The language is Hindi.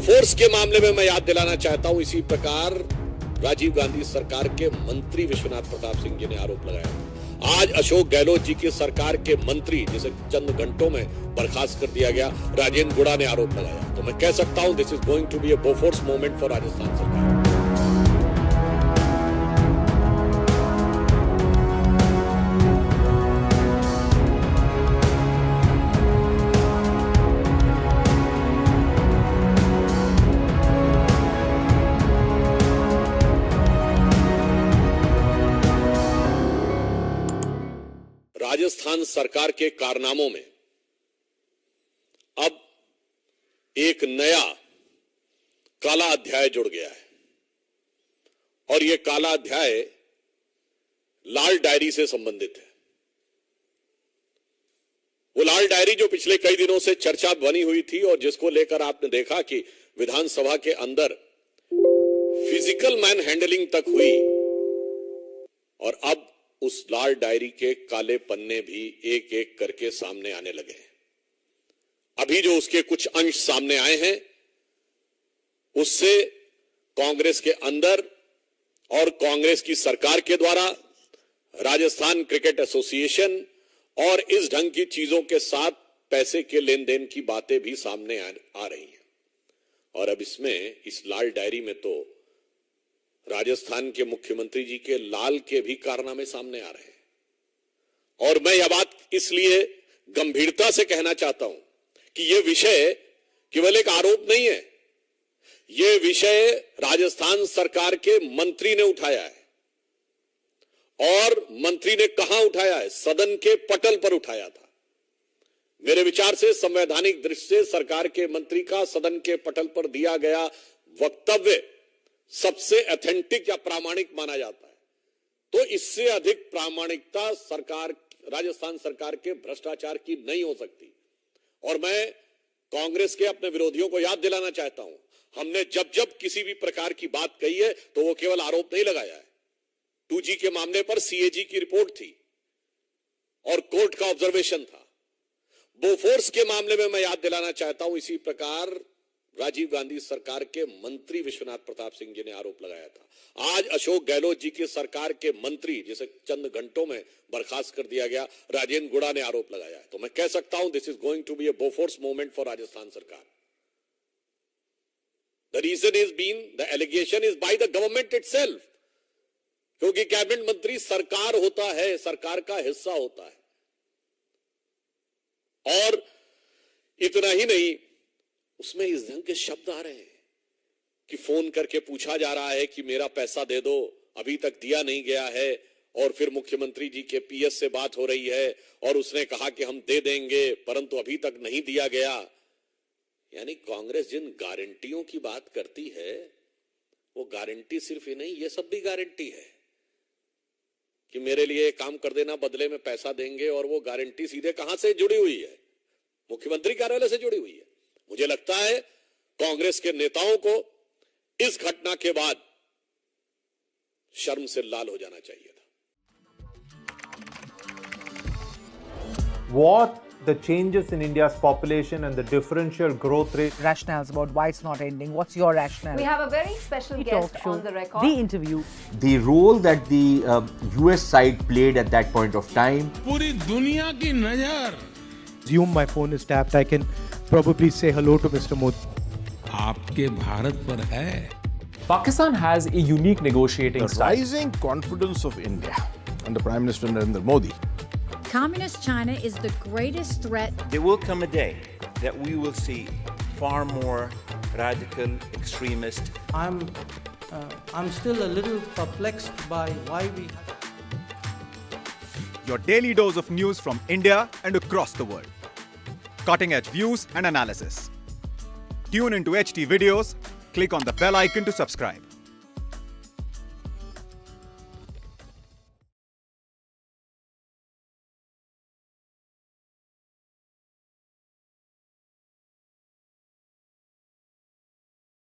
बोफोर्स के मामले में मैं याद दिलाना चाहता हूं, इसी प्रकार राजीव गांधी सरकार के मंत्री विश्वनाथ प्रताप सिंह जी ने आरोप लगाया। आज अशोक गहलोत जी की सरकार के मंत्री, जिसे चंद घंटों में बर्खास्त कर दिया गया, राजेंद्र गुड़ा ने आरोप लगाया। तो मैं कह सकता हूं this is going to be a Bofors moment for Rajasthan सरकार। राजस्थान सरकार के कारनामों में अब एक नया काला अध्याय जुड़ गया है और यह काला अध्याय लाल डायरी से संबंधित है। वो लाल डायरी जो पिछले कई दिनों से चर्चा बनी हुई थी और जिसको लेकर आपने देखा कि विधानसभा के अंदर फिजिकल मैन हैंडलिंग तक हुई और अब उस लाल डायरी के काले पन्ने भी एक एक करके सामने आने लगे हैं। अभी जो उसके कुछ अंश सामने आए हैं उससे कांग्रेस के अंदर और कांग्रेस की सरकार के द्वारा राजस्थान क्रिकेट एसोसिएशन और इस ढंग की चीजों के साथ पैसे के लेन देन की बातें भी सामने आ रही हैं। और अब इसमें इस लाल डायरी में तो राजस्थान के मुख्यमंत्री जी के लाल के भी कारनामे सामने आ रहे हैं। और मैं यह बात इसलिए गंभीरता से कहना चाहता हूं कि यह विषय केवल एक आरोप नहीं है, यह विषय राजस्थान सरकार के मंत्री ने उठाया है। और मंत्री ने कहां उठाया है? सदन के पटल पर उठाया था। मेरे विचार से संवैधानिक दृष्टि से सरकार के मंत्री का सदन के पटल पर दिया गया वक्तव्य सबसे ऑथेंटिक या प्रामाणिक माना जाता है। तो इससे अधिक प्रामाणिकता राजस्थान सरकार के भ्रष्टाचार की नहीं हो सकती। और मैं कांग्रेस के अपने विरोधियों को याद दिलाना चाहता हूं, हमने जब जब किसी भी प्रकार की बात कही है तो वो केवल आरोप नहीं लगाया है। 2G के मामले पर CAG की रिपोर्ट थी और कोर्ट का ऑब्जर्वेशन था। बोफोर्स के मामले में मैं याद दिलाना चाहता हूं, इसी प्रकार राजीव गांधी सरकार के मंत्री विश्वनाथ प्रताप सिंह जी ने आरोप लगाया था। आज अशोक गहलोत जी की सरकार के मंत्री, जिसे चंद घंटों में बर्खास्त कर दिया गया, राजेंद्र गुड़ा ने आरोप लगाया है। तो मैं कह सकता हूं this is going to be a Bofors moment for Rajasthan सरकार। The reason is been, the allegation is by the government itself, क्योंकि कैबिनेट मंत्री सरकार होता है, सरकार का हिस्सा होता है। और इतना ही नहीं, उसमें इस ढंग के शब्द आ रहे हैं कि फोन करके पूछा जा रहा है कि मेरा पैसा दे दो, अभी तक दिया नहीं गया है। और फिर मुख्यमंत्री जी के PS से बात हो रही है और उसने कहा कि हम दे देंगे, परंतु अभी तक नहीं दिया गया। यानी कांग्रेस जिन गारंटियों की बात करती है वो गारंटी सिर्फ ही नहीं, ये सब भी गारंटी है कि मेरे लिए काम कर देना, बदले में पैसा देंगे। और वो गारंटी सीधे कहां से जुड़ी हुई है? मुख्यमंत्री कार्यालय से जुड़ी हुई है। मुझे लगता है कांग्रेस के नेताओं को इस घटना के बाद शर्म से लाल हो जाना चाहिए था। What the changes in India's population and the differential growth rate. Rationales about why it's not ending. What's your rationale? We have a very special guest on the record. The interview. The role that the US side played at that point of time. पूरी दुनिया की नजर Assume my phone is tapped. I can probably say hello to Mr. Modi. आपके भारत पर है। Pakistan has a unique negotiating The style. rising confidence of India under Prime Minister Narendra Modi. Communist China is the greatest threat. There will come a day that we will see far more radical extremist. I'm still a little perplexed by why we. Your daily dose of news from India and across the world. Cutting edge views and analysis. Tune into HT videos. Click on the bell icon to subscribe.